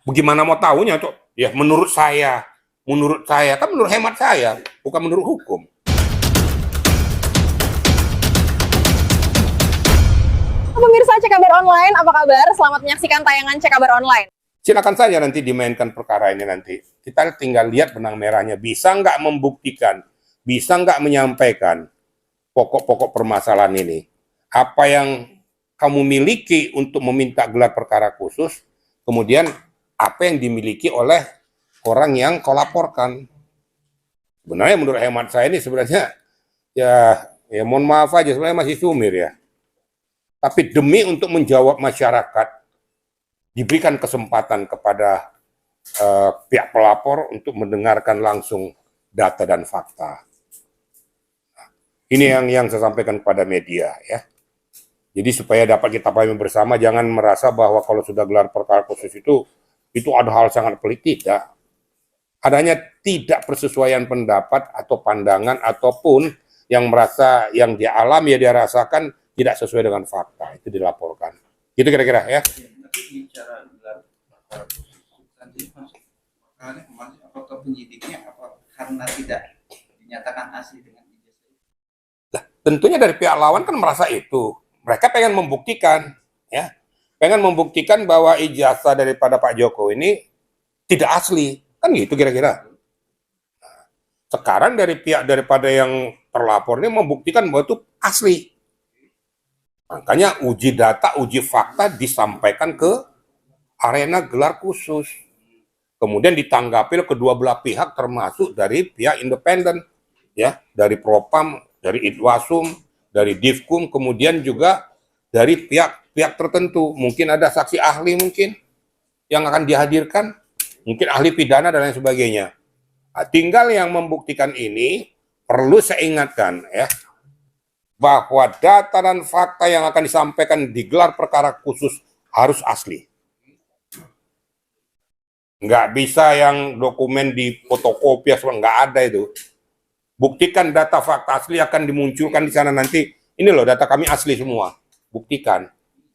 Bagaimana mau tahunya, Cok? Ya, menurut saya, kan menurut hemat saya, bukan menurut hukum. Pemirsa Cekabar Online, apa kabar? Selamat menyaksikan tayangan Cekabar Online. Silakan saja nanti dimainkan perkara ini nanti. Kita tinggal lihat benang merahnya. Bisa nggak membuktikan, bisa nggak menyampaikan pokok-pokok permasalahan ini. Apa yang kamu miliki untuk meminta gelar perkara khusus, kemudian apa yang dimiliki oleh orang yang kau laporkan. Sebenarnya menurut hemat saya ini sebenarnya ya mohon maaf aja, sebenarnya masih sumir ya. Tapi demi untuk menjawab masyarakat, diberikan kesempatan kepada pihak pelapor untuk mendengarkan langsung data dan fakta. Ini yang saya sampaikan kepada media ya. Jadi supaya dapat kita pahami bersama, jangan merasa bahwa kalau sudah gelar perkara khusus itu ada hal sangat pelik, tidak. Adanya tidak persesuaian pendapat atau pandangan ataupun yang merasa yang dia alami, ya dia rasakan tidak sesuai dengan fakta, itu dilaporkan. Gitu kira-kira ya. Tapi bicara gelar perkara khusus tadi masuk makanya kemarin apakah penyidiknya apa karena tidak dinyatakan asli dengan ijazah? Nah, tentunya dari pihak lawan kan merasa itu. Mereka pengen membuktikan, ya, pengen membuktikan bahwa ijazah daripada Pak Jokowi ini tidak asli, kan gitu kira-kira. Sekarang dari pihak daripada yang terlapor ini membuktikan bahwa itu asli. Makanya uji data, uji fakta disampaikan ke arena gelar khusus. Kemudian ditanggapi kedua belah pihak termasuk dari pihak independen, ya, dari Propam, dari Itwasum, dari Divkum, kemudian juga dari pihak-pihak tertentu. Mungkin ada saksi ahli mungkin yang akan dihadirkan, mungkin ahli pidana dan lain sebagainya. Nah, tinggal yang membuktikan ini perlu saya ingatkan ya, bahwa data dan fakta yang akan disampaikan di gelar perkara khusus harus asli. Nggak bisa yang dokumen di fotokopi, nggak ada itu. Buktikan data fakta asli akan dimunculkan di sana nanti. Ini loh data kami asli semua. Buktikan.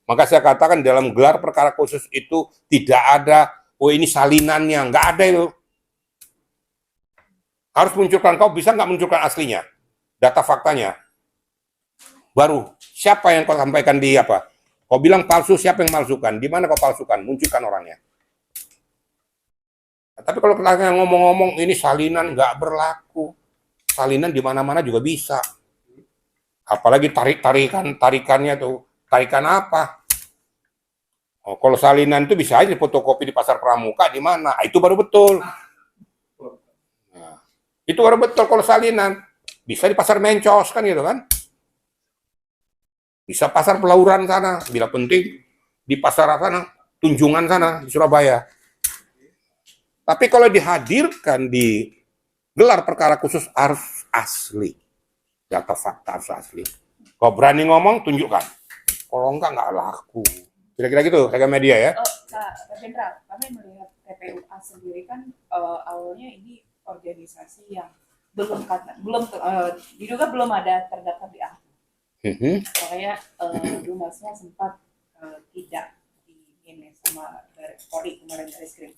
Maka saya katakan dalam gelar perkara khusus itu tidak ada, oh ini salinannya. Nggak ada itu. Harus munculkan, kau bisa nggak munculkan aslinya? Data faktanya. Baru, siapa yang kau sampaikan di apa? Kau bilang palsu, siapa yang malsukan? Di mana kau palsukan? Munculkan orangnya. Nah, tapi kalau kita ngomong-ngomong ini salinan nggak berlaku. Salinan di mana-mana juga bisa. Apalagi tarikannya tuh. Tarikan apa? Oh, kalau salinan itu bisa aja fotokopi di pasar pramuka, di mana? Itu baru betul. Nah, itu baru betul kalau salinan. Bisa di pasar mencos kan gitu kan? Bisa pasar Pelauran sana, bila penting di pasar sana, Tunjungan sana di Surabaya. Tapi kalau dihadirkan di gelar perkara khusus harus asli. Data fakta harus asli. Kalau berani ngomong, tunjukkan. Kalau enggak laku. Kira-kira gitu, kayak media ya. Pak Jenderal, kami melihat TPUA sendiri kan awalnya ini organisasi yang diduga belum ada terdaftar di AHU. Makanya Dumasnya sempat tidak di-manage sama Polri kemarin dari Skrim.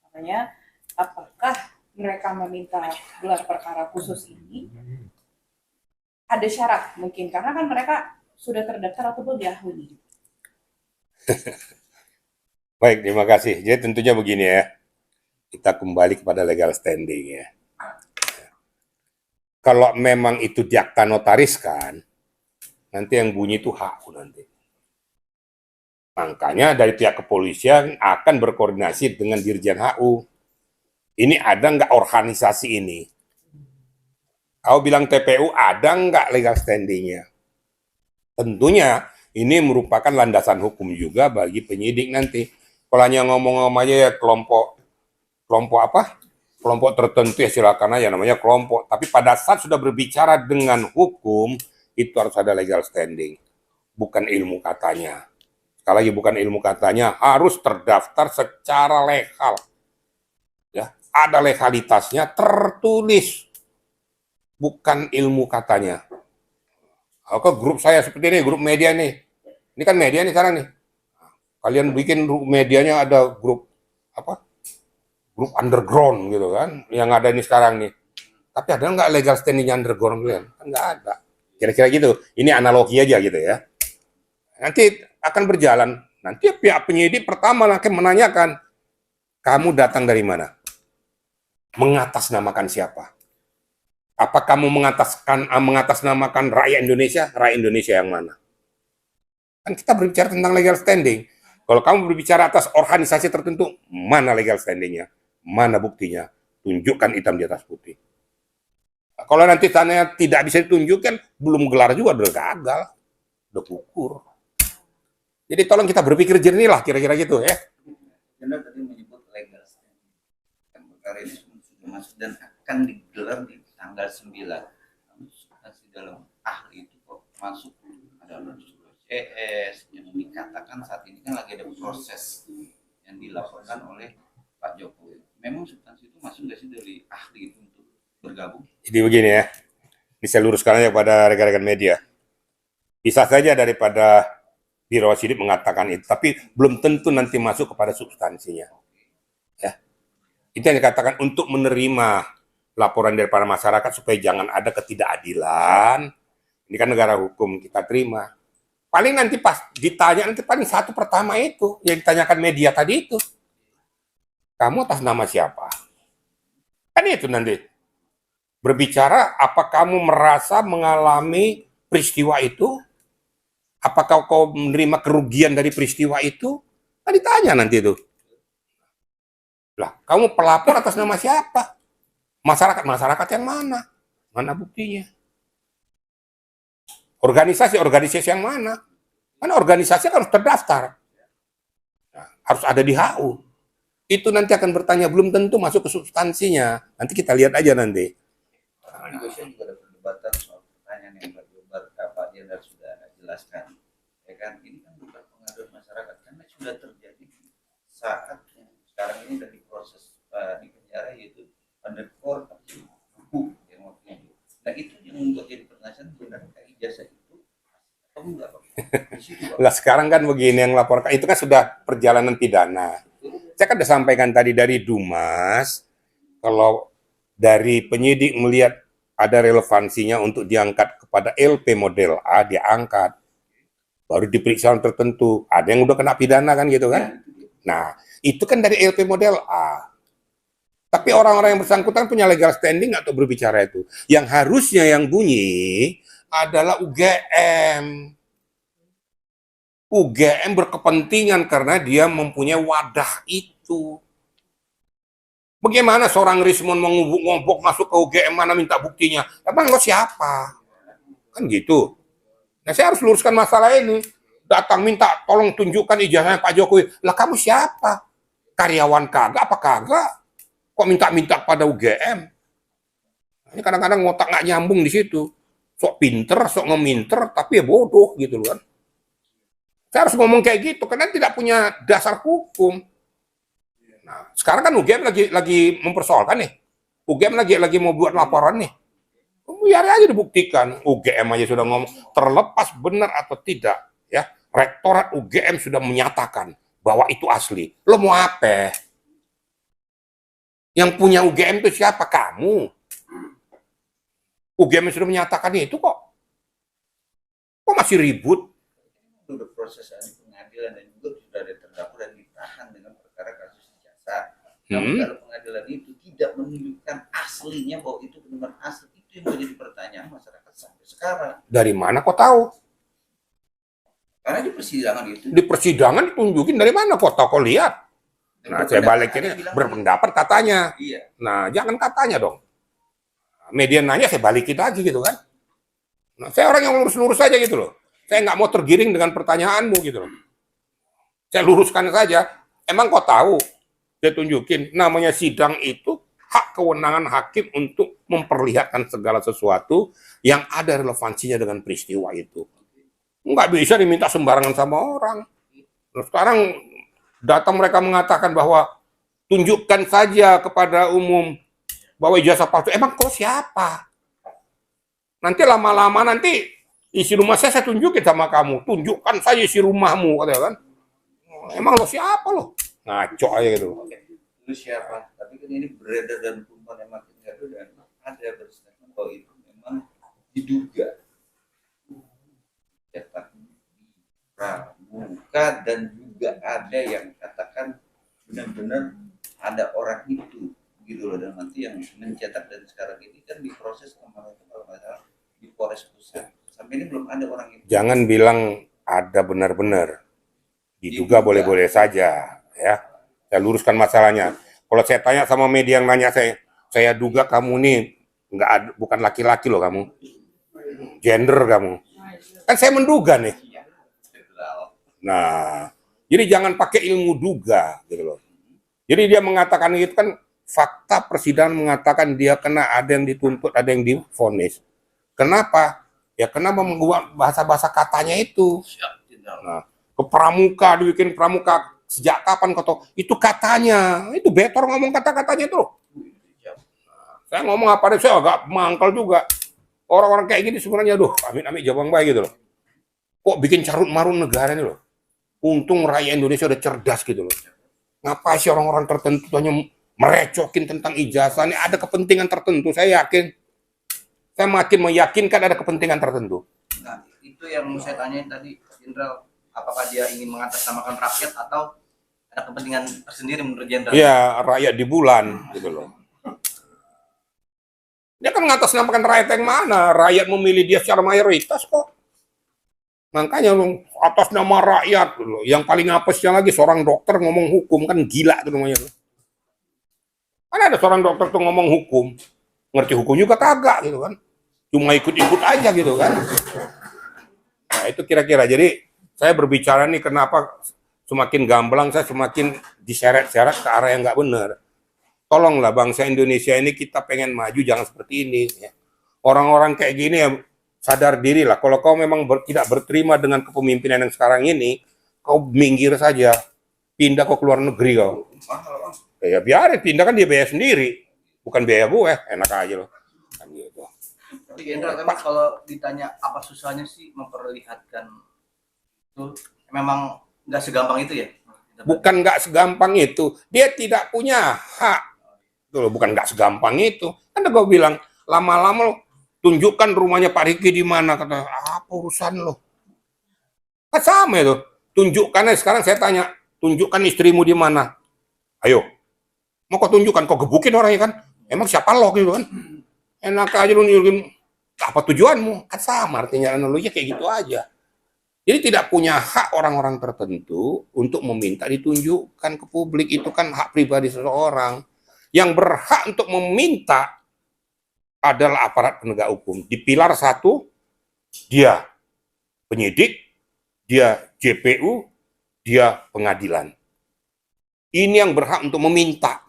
Makanya apakah mereka meminta gelar perkara khusus ini ada syarat mungkin karena kan mereka sudah terdaftar atau belum di AHU ini. Baik, terima kasih. Jadi tentunya begini ya, kita kembali kepada legal standing ya. Kalau memang itu diakta notariskan, nanti yang bunyi itu HU nanti. Makanya dari pihak kepolisian akan berkoordinasi dengan Dirjen HU. Ini ada nggak organisasi ini? Kau bilang TPU ada nggak legal standingnya? Tentunya ini merupakan landasan hukum juga bagi penyidik nanti. Kalau hanya ngomong-ngomong aja ya kelompok apa? Kelompok tertentu ya silakan aja namanya kelompok. Tapi pada saat sudah berbicara dengan hukum itu harus ada legal standing, bukan ilmu katanya. Sekali lagi bukan ilmu katanya, harus terdaftar secara legal. Ya, ada legalitasnya tertulis, bukan ilmu katanya. Ke grup saya seperti ini, grup media nih. Ini kan media nih sekarang nih. Kalian bikin medianya ada grup apa grup underground gitu kan, yang ada ini sekarang nih. Tapi ada nggak legal standing underground kalian? Kan nggak ada. Kira-kira gitu. Ini analogi aja gitu ya. Nanti akan berjalan. Nanti pihak penyidik pertama akan menanyakan, kamu datang dari mana? Mengatasnamakan siapa? Apa kamu mengatasnamakan rakyat Indonesia? Rakyat Indonesia yang mana? Kan kita berbicara tentang legal standing. Kalau kamu berbicara atas organisasi tertentu, mana legal standingnya? Mana buktinya? Tunjukkan hitam di atas putih. Kalau nanti tanya tidak bisa ditunjukkan, belum gelar juga udah gagal, udah gugur. Jadi tolong kita berpikir jernih lah, kira-kira gitu ya. Anda tadi menyebut legal standing. Yang perkara ini sudah masuk dan akan digelar di tanggal 9. Namun substansi dalam ahli itu kok masuk ada unsur CS yang dikatakan saat ini kan lagi ada proses yang dilaporkan oleh Pak Jokowi. Memang substansi itu masuk nggak sih dari ahli itu untuk bergabung? Jadi begini ya, ini saya luruskan aja kepada rekan-rekan media. Bisa saja daripada Biro Sidik mengatakan itu, tapi belum tentu nanti masuk kepada substansinya. Ya. Itu yang dikatakan untuk menerima laporan dari para masyarakat supaya jangan ada ketidakadilan. Ini kan negara hukum, kita terima. Paling nanti pas ditanya, nanti paling satu pertama itu, yang ditanyakan media tadi itu. Kamu atas nama siapa? Kan itu nanti. Berbicara, apa kamu merasa mengalami peristiwa itu? Apakah kau menerima kerugian dari peristiwa itu? Kan ditanya nanti itu. Lah, kamu pelapor atas nama siapa? Masyarakat yang mana? Mana buktinya? Organisasi yang mana? Karena organisasi harus terdaftar. Nah, harus ada di HU. Itu nanti akan bertanya, belum tentu masuk ke substansinya. Nanti kita lihat aja nanti. Saya juga ada perdebatan soal pertanyaan yang Pak Jenderal sudah jelaskan. Ya kan, ini kan bukan pengaduan masyarakat karena sudah terjadi saat yang sekarang ini sudah diproses di penjara yaitu undercover hukum yang waktu itu. Nah itu yang membuat jadi pertanyaan benarkah ijazah itu atau enggak Pak? Lah sekarang kan begini yang laporkan itu kan sudah perjalanan pidana. Saya kan sudah sampaikan tadi dari Dumas, kalau dari penyidik melihat ada relevansinya untuk diangkat kepada LP model A, diangkat. Baru diperiksa tertentu. Ada yang udah kena pidana kan gitu kan. Nah, itu kan dari LP model A. Tapi orang-orang yang bersangkutan punya legal standing atau berbicara itu. Yang harusnya yang bunyi adalah UGM. UGM berkepentingan karena dia mempunyai wadah itu. Bagaimana seorang Rismon mengobok masuk ke UGM mana minta buktinya? Emang lo siapa? Kan gitu. Nah saya harus luruskan masalah ini. Datang minta tolong tunjukkan ijazahnya Pak Jokowi. Lah kamu siapa? Karyawan kagak apa kagak? Kok minta-minta pada UGM? Ini kadang-kadang ngotak nggak nyambung di situ. Sok pinter, sok ngeminter, tapi ya bodoh gitu loh kan. Saya harus ngomong kayak gitu karena tidak punya dasar hukum. Nah, sekarang kan UGM lagi mempersoalkan nih. UGM lagi mau buat laporan nih. Biar aja dibuktikan. UGM aja sudah ngomong terlepas benar atau tidak, ya. Rektorat UGM sudah menyatakan bahwa itu asli. Lo mau apa? Yang punya UGM itu siapa? Kamu. UGM sudah menyatakan itu kok. Kok masih ribut? Itu udah proses pengadilan dan juga sudah ada terdakwa dan ditahan dengan perkara kasus ijazah. Namun kalau pengadilan itu tidak menunjukkan aslinya bahwa itu benar asli, itu yang menjadi pertanyaan masyarakat sampai sekarang. Dari mana kok tahu? Karena di persidangan itu. Di persidangan ditunjukin dari mana kok tahu, kok lihat? Nah, saya balikin berpendapat katanya. Iya. Nah, jangan katanya dong. Media nanya, saya balikin lagi gitu kan. Nah, saya orang yang lurus-lurus saja gitu loh. Saya nggak mau tergiring dengan pertanyaanmu gitu loh. Saya luruskan saja. Emang kok tahu? Saya tunjukin. Namanya sidang itu hak kewenangan hakim untuk memperlihatkan segala sesuatu yang ada relevansinya dengan peristiwa itu. Nggak bisa diminta sembarangan sama orang. Nah, sekarang datang mereka mengatakan bahwa tunjukkan saja kepada umum bahwa ijazah palsu. Emang kau siapa? Nanti lama-lama nanti isi rumah saya tunjukin sama kamu. Tunjukkan saja isi rumahmu, katanya kan. Emang lo siapa lo? Ngaco aja gitu. itu siapa, tapi kan ini beredar dan kumpulan yang makin gaduh dan ada berstatement bahwa itu memang diduga cetak pramuka, dan juga ada yang katakan benar-benar ada orang itu gitu loh, dan nanti yang mencetak. Dan sekarang ini kan diproses kemarin itu kalau nggak salah di Polres Pusat, sampai ini belum ada orang itu. Jangan bilang ada benar-benar, diduga boleh-boleh saja, ya. Saya luruskan masalahnya. Kalau saya tanya sama media yang nanya saya duga kamu nih nggak ada, bukan laki-laki loh kamu, gender kamu. Kan saya menduga nih. Nah, jadi jangan pakai ilmu duga gitu loh. Jadi dia mengatakan itu kan fakta persidangan mengatakan dia kena, ada yang dituntut, ada yang divonis. Kenapa? Ya kenapa membuat bahasa-bahasa katanya itu. Nah, ke pramuka, dibikin pramuka sejak kapan kata itu katanya, itu Betor ngomong kata-katanya itu. Saya ngomong apa deh, saya agak mangkal juga. Orang-orang kayak gini sebenarnya, aduh, amit-amit jawab baik gitu loh. Kok bikin carut marut negara ini loh. Untung rakyat Indonesia udah cerdas gitu loh. Ngapa sih orang-orang tertentu hanya merecokin tentang ijazah, ini ada kepentingan tertentu, saya yakin. Saya makin meyakinkan ada kepentingan tertentu. Nah, itu yang saya tanyain tadi, Jenderal, apakah dia ingin mengatasnamakan rakyat atau ada kepentingan tersendiri menurut Jenderal? Iya, rakyat di bulan gitu loh. Dia kan mengatasnamakan rakyat yang mana? Rakyat memilih dia secara mayoritas kok. Makanya atas nama rakyat loh. Yang paling apesnya lagi seorang dokter ngomong hukum, kan gila tuh namanya. Kan ada seorang dokter tuh ngomong hukum, ngerti hukum juga kagak gitu kan. Cuma ikut-ikut aja gitu kan. Nah, itu kira-kira. Jadi saya berbicara nih kenapa semakin gamblang, saya semakin diseret-seret ke arah yang nggak benar. Tolonglah bangsa Indonesia ini, kita pengen maju, jangan seperti ini. Ya. Orang-orang kayak gini ya sadar diri lah. Kalau kau memang tidak berterima dengan kepemimpinan yang sekarang ini, kau minggir saja, pindah ke luar negeri kau. Ya biarin, pindah kan dia biaya sendiri, bukan biaya gue, enak aja loh. Kan gitu. Tapi Jenderal, memang kalau ditanya apa susahnya sih memperlihatkan itu, memang nggak segampang itu ya? Bukan nggak segampang itu, dia tidak punya hak. Tuh, bukan nggak segampang itu. Kan gue bilang, lama-lama lo tunjukkan rumahnya Pak Riki di mana, kata apa urusan lo? Kan sama itu. Tunjukkan, sekarang saya tanya, tunjukkan istrimu di mana? Ayo. Mau kau tunjukkan, kau gebukin orangnya kan? Emang siapa lo gitu kan? Enak aja lu nunjukin, apa tujuanmu? Kan sama artinya analoginya kayak gitu aja. Jadi tidak punya hak orang-orang tertentu untuk meminta ditunjukkan ke publik, itu kan hak pribadi seseorang. Yang berhak untuk meminta adalah aparat penegak hukum. Di pilar 1, dia penyidik, dia JPU, dia pengadilan. Ini yang berhak untuk meminta.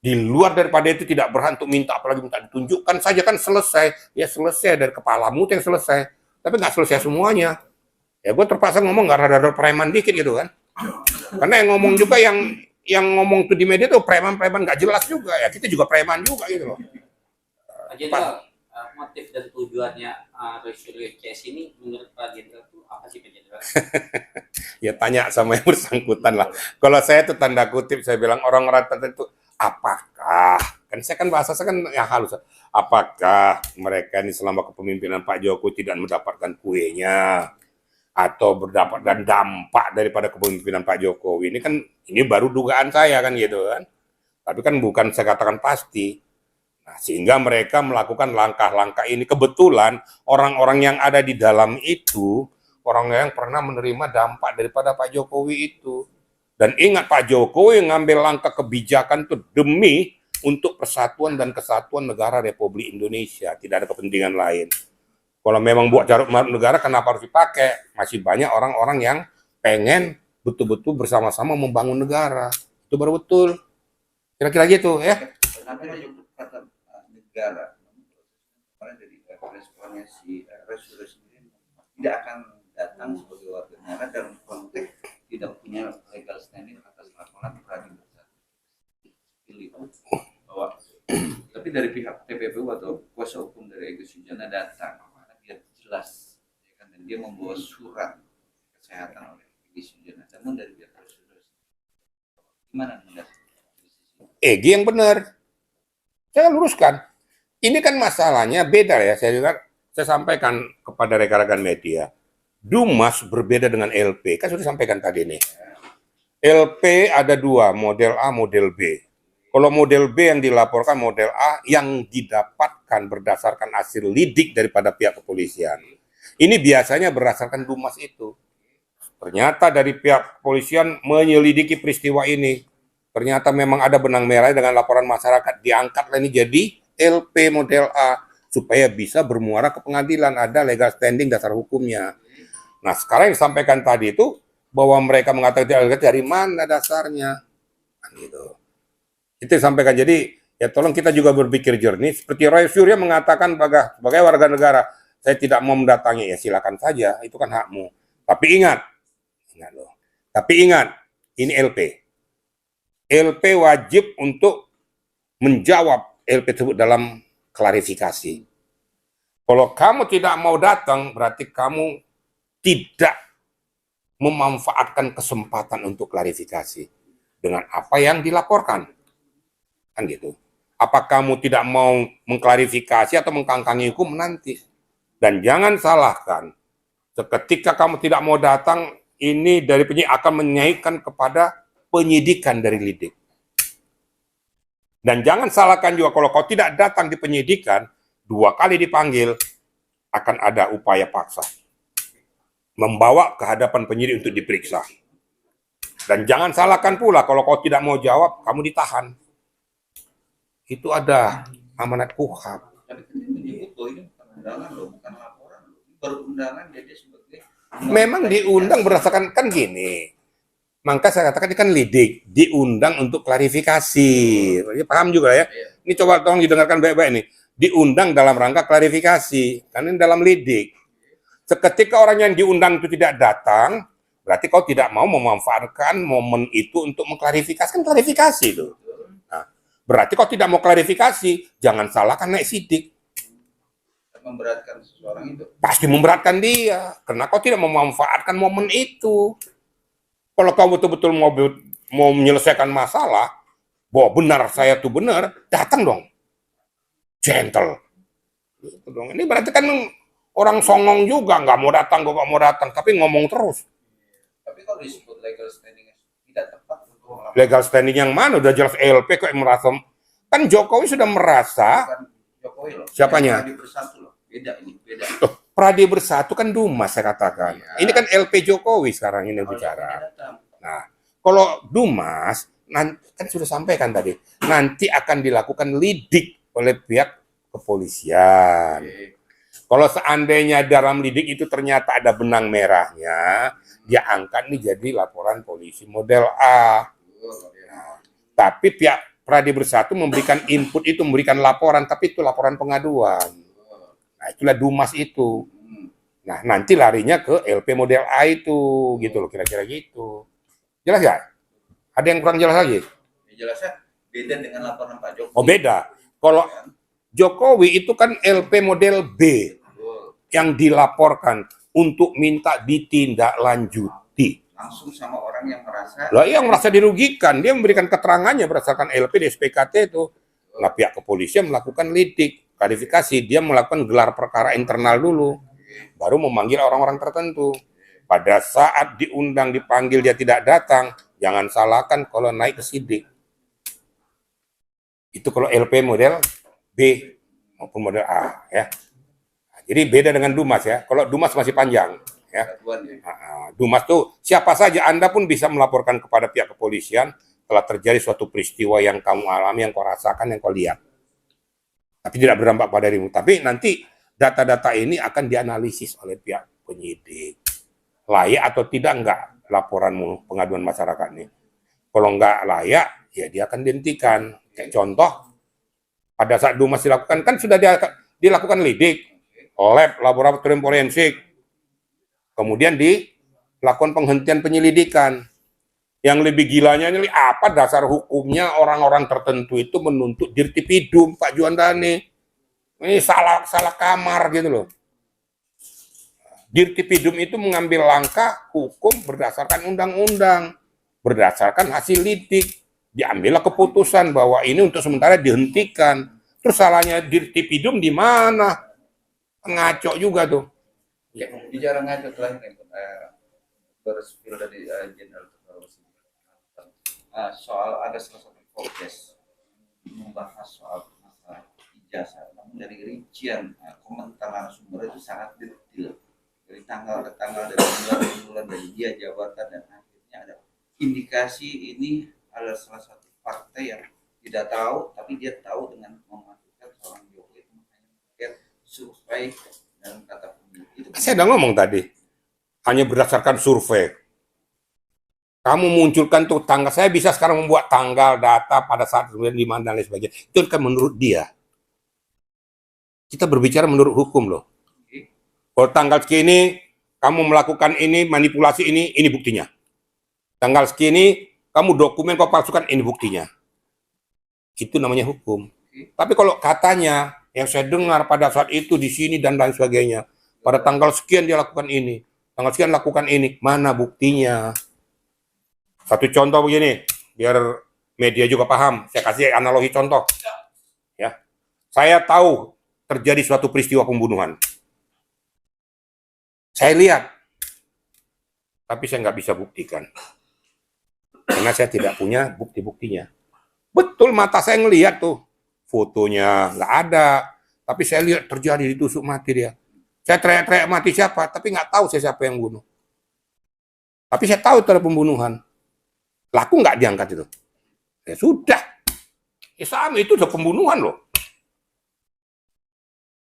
Di luar daripada itu tidak berhak untuk minta, apalagi minta ditunjukkan saja kan selesai. Ya selesai, dari kepalamu yang selesai. Tapi nggak selesai semuanya. Ya gue terpaksa ngomong nggak rada-rada preman dikit gitu kan. Karena yang ngomong juga yang ngomong tuh di media tuh preman-preman nggak jelas juga ya. Kita juga preman juga gitu loh. Pak Jenderal, motif dan tujuannya resolusi CS ini menurut Pak Jenderal itu apa sih Pak Jenderal? Ya tanya sama yang bersangkutan lah. Kalau saya tuh tanda kutip, saya bilang orang-orang tertentu, apakah, kan saya kan bahasa saya kan ya halus, apakah mereka ini selama kepemimpinan Pak Jokowi tidak mendapatkan kuenya atau mendapatkan dampak daripada kepemimpinan Pak Jokowi? Ini baru dugaan saya kan gitu kan. Tapi kan bukan saya katakan pasti. Nah, sehingga mereka melakukan langkah-langkah ini. Kebetulan orang-orang yang ada di dalam itu orang yang pernah menerima dampak daripada Pak Jokowi itu. Dan ingat, Pak Jokowi ngambil langkah kebijakan itu demi untuk persatuan dan kesatuan negara Republik Indonesia. Tidak ada kepentingan lain. Kalau memang buat carut marut negara, kenapa harus dipakai? Masih banyak orang-orang yang pengen betul-betul bersama-sama membangun negara. Itu baru betul. Kira-kira gitu ya. Nanti menyebut kata negara, kemarin dari responnya si resolusi ini tidak akan datang sebagai warga negara dalam konteks tidak punya legal standing atas laporan peradilan pilih bahwa tapi dari pihak TPPU atau kuasa hukum dari Egy Sujana datang karena dia jelas ya kan, dan dia membawa surat kesehatan oleh Egy Sujana, namun dari pihak resolusi gimana menurut EG yang benar. Saya luruskan. Ini kan masalahnya beda ya. Saya sampaikan kepada rekan-rekan media. Dumas berbeda dengan LP. Kan sudah sampaikan tadi nih. LP ada dua, model A, model B. Kalau model B yang dilaporkan model A yang didapatkan berdasarkan hasil lidik daripada pihak kepolisian. Ini biasanya berdasarkan Dumas itu. Ternyata dari pihak kepolisian menyelidiki peristiwa ini. Ternyata memang ada benang merah dengan laporan masyarakat. Diangkatlah ini jadi LP model A. Supaya bisa bermuara ke pengadilan. Ada legal standing dasar hukumnya. Nah sekarang yang disampaikan tadi itu, bahwa mereka mengatakan dari mana dasarnya. Gitu. Itu disampaikan. Jadi ya tolong kita juga berpikir jernih. Seperti Roy Surya mengatakan sebagai warga negara, saya tidak mau mendatangi, ya silakan saja. Itu kan hakmu. Tapi ingat loh. Tapi ingat, ini LP. LP wajib untuk menjawab LP tersebut dalam klarifikasi. Kalau kamu tidak mau datang, berarti kamu tidak memanfaatkan kesempatan untuk klarifikasi dengan apa yang dilaporkan. Kan gitu. Apa kamu tidak mau mengklarifikasi atau mengkangkangi hukum nanti? Dan jangan salahkan, seketika kamu tidak mau datang, ini dari penyidik akan menaikkan kepada penyidikan dari lidik. Dan jangan salahkan juga kalau kau tidak datang di penyidikan, 2 kali dipanggil, akan ada upaya paksa. Membawa ke hadapan penyidik untuk diperiksa. Dan jangan salahkan pula kalau kau tidak mau jawab, kamu ditahan. Itu ada amanat KUHAP. Tapi kan dia menyebut bahwa ini bukan undangan loh, bukan laporan loh. Ini baru undangan dia sebagai Memang diundang berdasarkan, kan gini. Maka saya katakan ini kan lidik, diundang untuk klarifikasi. Ini paham juga ya. Ini coba tolong didengarkan baik-baik nih. Diundang dalam rangka klarifikasi, karena ini dalam lidik. Seketika orang yang diundang itu tidak datang, berarti kau tidak mau memanfaatkan momen itu untuk mengklarifikasi, kan klarifikasi itu. Nah, berarti kau tidak mau klarifikasi, jangan salahkan naik sidik. memberatkan seseorang itu. Pasti memberatkan dia, karena kau tidak memanfaatkan momen itu. Kalau kau betul-betul mau menyelesaikan masalah, bahwa benar saya tuh benar, datang dong. Gentle. Gitu dong. Ini berarti kan orang songong juga, nggak mau datang, tapi ngomong terus. Tapi kalau disebut legal standing tidak tepat untuk melakukan Legal standing yang mana? Udah jelas LP kok yang merasa. Kan Jokowi sudah merasa. bukan Jokowi loh. Siapanya? Yang Pradi Bersatu loh. Beda ini, beda. Loh, Pradi Bersatu kan Dumas saya katakan. Iya. Ini kan LP Jokowi sekarang ini Kalau bicara. dia datang, Nah, kalau Dumas, kan sudah sampaikan tadi, nanti akan dilakukan lidik oleh pihak kepolisian. oke. Kalau seandainya dalam lidik itu ternyata ada benang merahnya, dia angkat nih jadi laporan polisi model A. Nah, tapi pihak Pradi Bersatu memberikan input itu, memberikan laporan, tapi itu laporan pengaduan. Nah, itulah Dumas itu. Nah, nanti larinya ke LP model A itu, gitu loh, kira-kira gitu. Jelas nggak? Ada yang kurang jelas lagi? Ya, jelasnya beda dengan laporan Pak Jokowi. Oh, beda. Kalau Jokowi itu kan LP model B Betul. yang dilaporkan untuk minta ditindaklanjuti. Langsung sama orang yang merasa Lah, yang merasa dirugikan, dia memberikan keterangannya berdasarkan LP di SPKT itu. Nah, pihak kepolisian melakukan lidik, klarifikasi, dia melakukan gelar perkara internal dulu, baru memanggil orang-orang tertentu. Pada saat diundang, dipanggil, dia tidak datang, jangan salahkan kalau naik ke sidik. Itu kalau LP model B maupun model A, ya. Jadi beda dengan Dumas ya. Kalau Dumas masih panjang, ya. Tuan ya. Dumas tuh siapa saja Anda pun bisa melaporkan kepada pihak kepolisian telah terjadi suatu peristiwa yang kamu alami, yang kau rasakan, yang kau lihat. Tapi tidak berdampak pada dirimu. Tapi nanti data-data ini akan dianalisis oleh pihak penyidik. Layak atau tidak enggak laporanmu, pengaduan masyarakat ini. Kalau enggak layak, ya dia akan dihentikan. Kayak contoh, pada saat Dumas dilakukan, kan sudah dilakukan lidik, lab, laboratorium forensik. Kemudian dilakukan penghentian penyelidikan. Yang lebih gilanya ini apa dasar hukumnya orang-orang tertentu itu menuntut dirtipidum Pak Juandani. Ini salah kamar gitu loh. Dirtipidum itu mengambil langkah hukum berdasarkan undang-undang, berdasarkan hasil lidik, Diambillah keputusan bahwa ini untuk sementara dihentikan. Terus salahnya Dirtipidum di mana? Ngaco juga tuh. Ya, bicara ngaco terakhir berspill dari Jenderal soal ada salah satu podcast membahas soal masalah ijazah, namun dari rincian komentar narasumber itu sangat detail dari tanggal ke tanggal, dari bulan ke bulan, dari dia jabatan, dan akhirnya ada indikasi ini adalah salah satu partai yang tidak tahu, tapi dia tahu dengan memasukkan seorang Jokowi, makanya survei dalam kata pemilih. Saya udah ngomong tadi, hanya berdasarkan survei. Kamu munculkan tuh tanggal, saya bisa sekarang membuat tanggal, data pada saat di mana dan lain sebagainya. Itu kan menurut dia. Kita berbicara menurut hukum loh. Kalau tanggal segini, kamu melakukan ini, manipulasi ini buktinya. Tanggal segini, kamu dokumen kau palsukan, ini buktinya. Itu namanya hukum. Tapi kalau katanya, yang saya dengar pada saat itu di sini dan lain sebagainya, pada tanggal sekian dia lakukan ini, tanggal sekian lakukan ini, mana buktinya? Satu contoh begini, biar media juga paham. Saya kasih analogi contoh. Ya, saya tahu terjadi suatu peristiwa pembunuhan. Saya lihat, tapi saya nggak bisa buktikan. Karena saya tidak punya bukti-buktinya. Betul, mata saya ngelihat tuh. Fotonya nggak ada. Tapi saya lihat terjadi, ditusuk mati dia. Saya teriak-teriak mati siapa, tapi nggak tahu saya siapa yang bunuh. Tapi saya tahu itu ada pembunuhan. Laku nggak diangkat itu? Ya sudah. Ya sama, itu udah pembunuhan loh.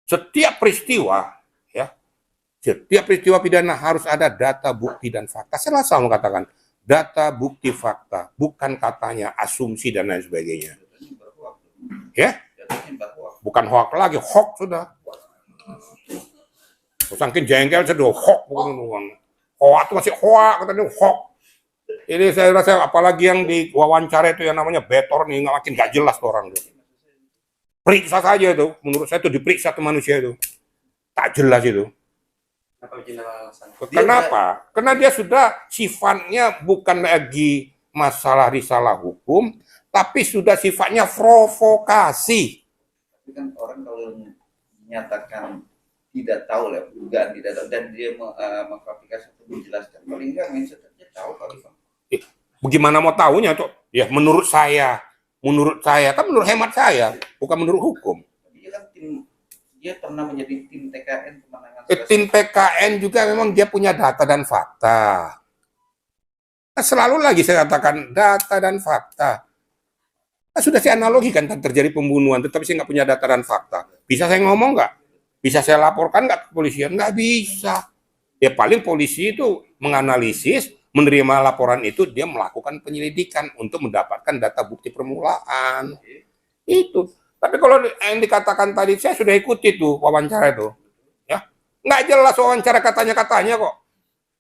Setiap peristiwa, ya, setiap peristiwa pidana harus ada data, bukti, dan fakta. Saya selalu mengatakan, data, bukti, fakta. Bukan katanya, asumsi, dan lain sebagainya. Ya? Bukan hoax lagi, hoax sudah. Saking jengkel, saya udah hoax. Hoax itu masih hoax, katanya hoax. Ini saya rasa apalagi yang di wawancara itu yang namanya Betor nih, makin gak jelas tuh orang tuh. Periksa saja itu, menurut saya itu diperiksa ke manusia itu. Tak jelas itu. Kenapa? Karena dia sudah sifatnya bukan lagi masalah risalah hukum, tapi sudah sifatnya provokasi. Tapi kan orang kalau menyatakan tidak tahu lah, dugaan tidak tahu, dan dia mengklarifikasi atau menjelaskan, paling enggak mindset dia tahu kali Bang. Bagaimana mau tahunya tuh? Ya menurut saya, kan menurut hemat saya, bukan menurut hukum. Dia kan dia pernah menjadi tim TKN pemenangan. Tim PKN juga memang dia punya data dan fakta. Nah, selalu lagi saya katakan data dan fakta. Nah, sudah saya analogikan kan terjadi pembunuhan, tetapi saya nggak punya data dan fakta. Bisa saya ngomong nggak? Bisa saya laporkan nggak ke kepolisian? Nggak bisa. Ya paling polisi itu menganalisis, menerima laporan itu, dia melakukan penyelidikan untuk mendapatkan data bukti permulaan. Itu. Tapi kalau yang dikatakan tadi, saya sudah ikuti tuh wawancara itu. Ya, nggak jelas wawancara katanya kok.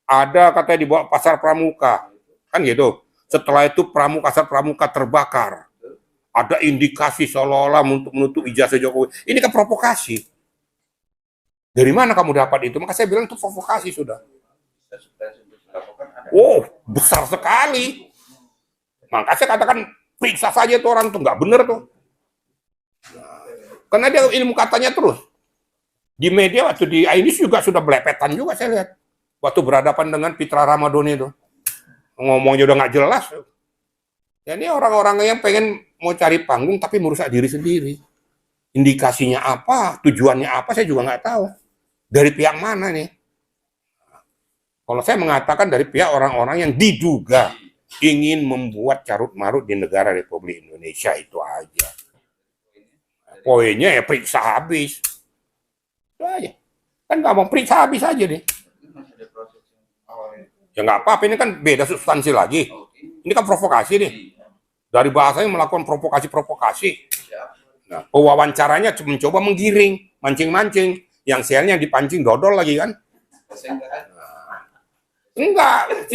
Ada katanya dibawa pasar Pramuka. Kan gitu. Setelah itu pasar Pramuka terbakar. Ada indikasi seolah-olah untuk menutup ijazah Jokowi. Ini kan provokasi. Dari mana kamu dapat itu? Maka saya bilang itu provokasi sudah. Oh, besar sekali. Maka saya katakan, periksa saja tuh orang tuh, nggak bener tuh. Karena dia ilmu katanya terus. Di media waktu di ini juga sudah belepetan juga saya lihat. Waktu berhadapan dengan Fitra Ramadhani itu. Ngomongnya udah nggak jelas. Ya ini orang-orang yang pengen mau cari panggung tapi merusak diri sendiri. Indikasinya apa, tujuannya apa, saya juga nggak tahu. Dari pihak mana nih? Kalau saya mengatakan dari pihak orang-orang yang diduga ingin membuat carut-marut di negara Republik Indonesia, itu aja. Poinnya ya periksa habis. Itu aja. Kan nggak mau periksa habis aja nih. Ya nggak apa-apa, ini kan beda substansi lagi. Ini kan provokasi nih. Dari bahasanya melakukan provokasi-provokasi. Nah, pewawancaranya mencoba menggiring, mancing-mancing. Yang selnya dipancing dodol lagi kan. Enggak,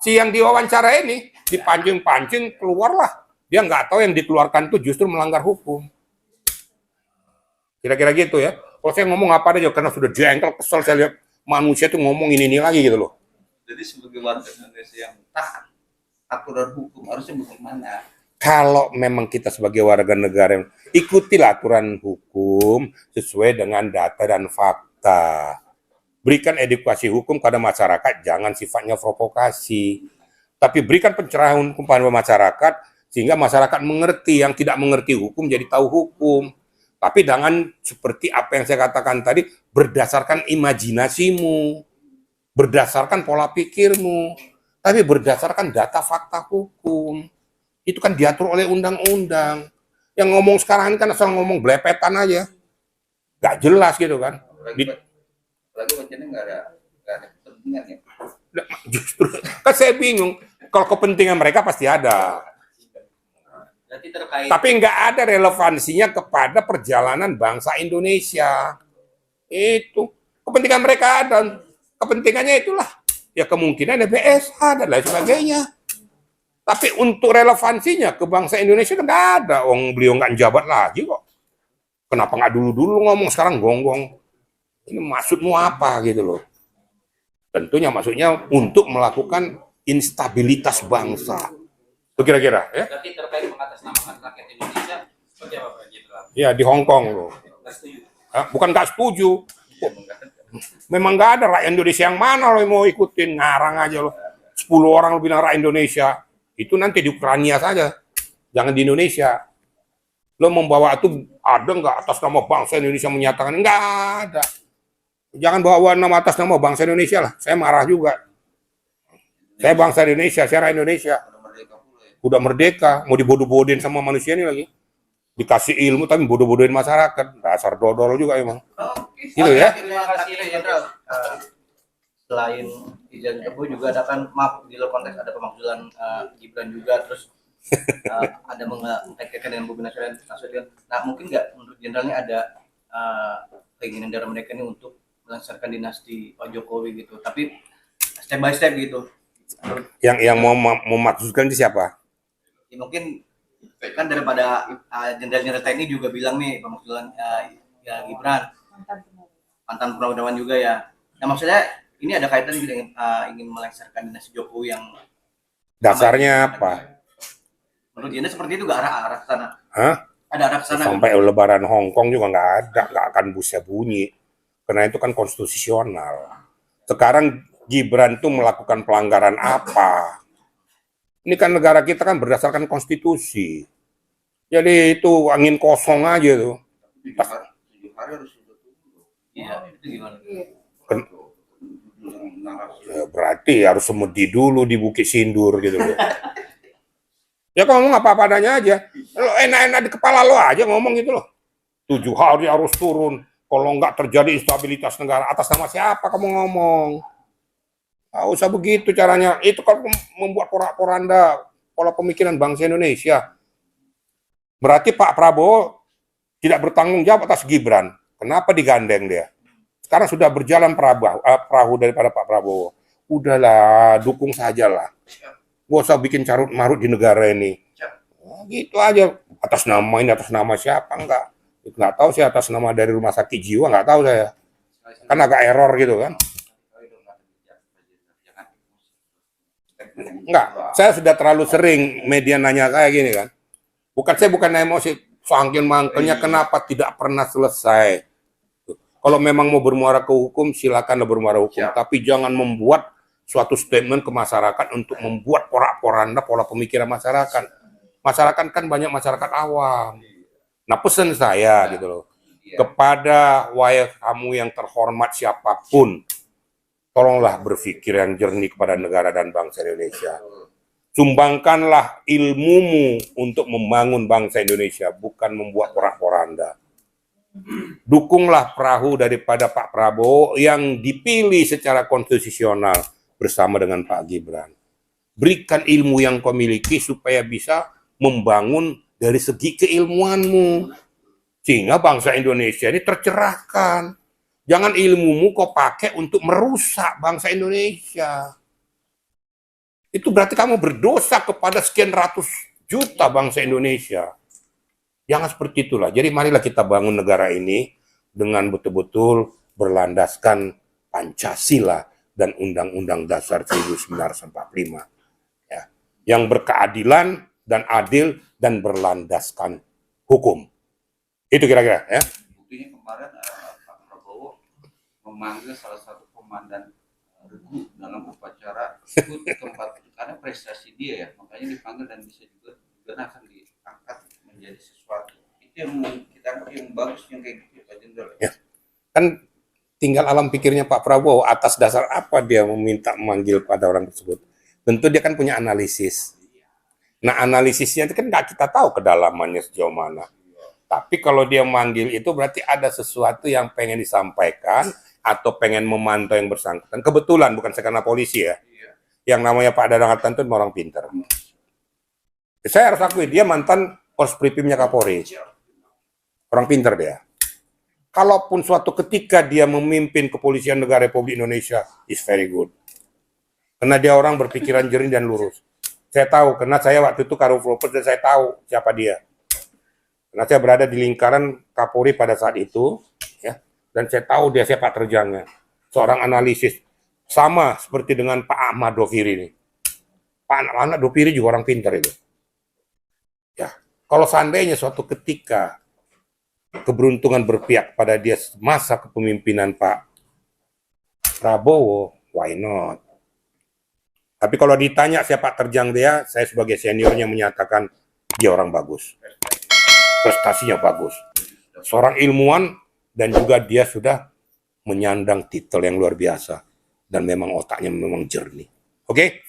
si yang diwawancara ini dipancing-pancing keluarlah. Dia nggak tahu yang dikeluarkan itu justru melanggar hukum. Kira-kira gitu ya. Kalau saya ngomong apa aja karena sudah jengkel, kesel saya lihat manusia itu ngomong ini lagi gitu loh. Jadi sebagai warga Indonesia yang taat aturan hukum harusnya bagaimana? Kalau memang kita sebagai warga negara, ikutilah aturan hukum sesuai dengan data dan fakta. Berikan edukasi hukum pada masyarakat, jangan sifatnya provokasi. Tapi berikan pencerahan hukum pada masyarakat, sehingga masyarakat mengerti. Yang tidak mengerti hukum jadi tahu hukum. Tapi jangan seperti apa yang saya katakan tadi, berdasarkan imajinasimu, berdasarkan pola pikirmu, tapi berdasarkan data fakta hukum. Itu kan diatur oleh undang-undang. Yang ngomong sekarang ini kan asal ngomong belepetan aja. Gak jelas gitu kan. Apalagi bacanya nggak ada kepentingan ya. Justru, kan saya bingung. Kalau kepentingan mereka pasti ada. Berarti terkait Tapi nggak ada relevansinya kepada perjalanan bangsa Indonesia. Itu. Kepentingan mereka ada. Kepentingannya itulah. Ya kemungkinan BSH dan lain sebagainya. Tapi untuk relevansinya ke bangsa Indonesia kan nggak ada. Beliau nggak jabat lagi kok. Kenapa nggak dulu-dulu ngomong, sekarang gonggong. Ini maksudmu apa gitu loh. Tentunya maksudnya untuk melakukan instabilitas bangsa. Itu kira-kira ya. berarti terkait mengatasnamakan rakyat Indonesia seperti apa Pak Jenderal? Ya di Hong Kong loh. Nggak setuju. Bukan nggak setuju. Memang nggak ada rakyat Indonesia yang mana lo yang mau ikutin, ngarang aja lo. 10 orang lo bilang rakyat Indonesia. Itu nanti di Ukraina saja. Jangan di Indonesia. Lo membawa itu ada nggak atas nama bangsa Indonesia menyatakan? Nggak ada. Jangan bawa nama atas nama bangsa Indonesia lah. Saya marah juga. Saya bangsa Indonesia, saya rakyat Indonesia. Udah merdeka, mau dibodoh-bodohin sama manusia ini lagi. Dikasih ilmu tapi bodoh-bodohin masyarakat. Dasar dodol juga emang. Gitu ya. Terima kasih Jenderal. Selain Ijan Tebu juga ada kan, maaf di luar konteks ada pemakzulan Gibran juga, terus ada mengkaitkan dengan Bobi Nasution. Nah mungkin nggak menurut Jenderal ini ada keinginan dari mereka ini untuk melancarkan dinasti Pak Jokowi gitu, tapi step by step gitu. Yang mau memaksudkan itu siapa? Ya, mungkin kan daripada jenderal-jenderal TNI juga bilang nih pemakzulan ya Gibran mantan Purnawirawan juga ya. Nah maksudnya ini ada kaitan juga dengan ingin melengsarkan dinasti Jokowi yang Dasarnya apa? menurut Jenderal seperti itu, gak arah ke sana? Hah? Ada arah ke sana? Sampai lebaran Hong Kong juga nggak ada, nggak akan bisa bunyi. Karena itu kan konstitusional. Sekarang Gibran tuh melakukan pelanggaran apa? Ini kan negara kita kan berdasarkan konstitusi. Jadi itu angin kosong aja tuh. 7 hari harus sudah tunggu. Iya, itu gimana? Ya, berarti harus semedi dulu di Bukit Sindur gitu loh. Ya kalau ngomong apa adanya aja. Lo enak-enak di kepala lo aja ngomong gitu loh. 7 hari harus turun. Kalau nggak terjadi instabilitas negara, atas nama siapa kamu ngomong? Nggak usah begitu caranya. Itu kalau membuat porak-poranda pola pemikiran bangsa Indonesia. Berarti Pak Prabowo tidak bertanggung jawab atas Gibran. Kenapa digandeng dia? Sekarang sudah berjalan perahu daripada Pak Prabowo. Udahlah, dukung sajalah. Gak usah bikin carut-marut di negara ini. Nah, gitu aja. Atas nama ini, atas nama siapa? Nggak tahu sih atas nama dari rumah sakit jiwa, nggak tahu saya. Kan agak error gitu kan. Enggak, saya sudah terlalu sering media nanya saya gini kan. Saya bukan emosi, saking mangkelnya kenapa tidak pernah selesai. Kalau memang mau bermuara ke hukum, silakan bermuara hukum. Tapi jangan membuat suatu statement ke masyarakat untuk membuat porak-poranda pola pemikiran masyarakat. Masyarakat kan banyak masyarakat awam. Nah pesan saya gitu loh, kepada wahai kamu yang terhormat siapapun, tolonglah berpikir yang jernih kepada negara dan bangsa Indonesia. Sumbangkanlah ilmumu untuk membangun bangsa Indonesia, bukan membuat porak-poranda. Dukunglah perahu daripada Pak Prabowo yang dipilih secara konstitusional bersama dengan Pak Gibran. Berikan ilmu yang kau miliki supaya bisa membangun dari segi keilmuanmu. Sehingga bangsa Indonesia ini tercerahkan. Jangan ilmumu kau pakai untuk merusak bangsa Indonesia. Itu berarti kamu berdosa kepada sekian ratus juta bangsa Indonesia. Jangan seperti itulah. Jadi marilah kita bangun negara ini dengan betul-betul berlandaskan Pancasila dan Undang-Undang Dasar 1945. Ya. Yang berkeadilan dan adil dan berlandaskan hukum. Itu kira-kira ya. Buktinya kemarin Pak Prabowo memanggil salah satu komandan regu dalam upacara ikut ke tempat karena prestasi dia ya, makanya dipanggil dan bisa juga akan diangkat menjadi sesuatu. Itu yang kita anggap yang bagus yang kayak gitu Pak Jenderal. Ya. Kan tinggal alam pikirnya Pak Prabowo atas dasar apa dia meminta memanggil pada orang tersebut. Tentu dia kan punya analisis. Nah, analisisnya itu kan nggak kita tahu kedalamannya sejauh mana. Tapi kalau dia manggil itu berarti ada sesuatu yang pengen disampaikan atau pengen memantau yang bersangkutan. Kebetulan, bukan karena polisi ya. Yang namanya Pak Dadang Hartanto orang pintar. Saya harus akui, dia mantan Porsprimnya Kapolri. Orang pintar dia. Kalaupun suatu ketika dia memimpin kepolisian negara Republik Indonesia, is very good. Karena dia orang berpikiran jernih dan lurus. Saya tahu, karena saya waktu itu Karul Propers dan saya tahu siapa dia. Karena saya berada di lingkaran Kapolri pada saat itu, ya, dan saya tahu dia siapa terjangnya. Seorang analisis. Sama seperti dengan Pak Ahmad Doviri ini. Pak Ahmad Doviri juga orang pintar itu. Ya, kalau seandainya suatu ketika keberuntungan berpihak pada dia masa kepemimpinan Pak Prabowo, why not? Tapi kalau ditanya siapa terjang dia, saya sebagai seniornya menyatakan dia orang bagus. Prestasinya bagus. Seorang ilmuwan dan juga dia sudah menyandang titel yang luar biasa. Dan memang otaknya memang jernih. Oke?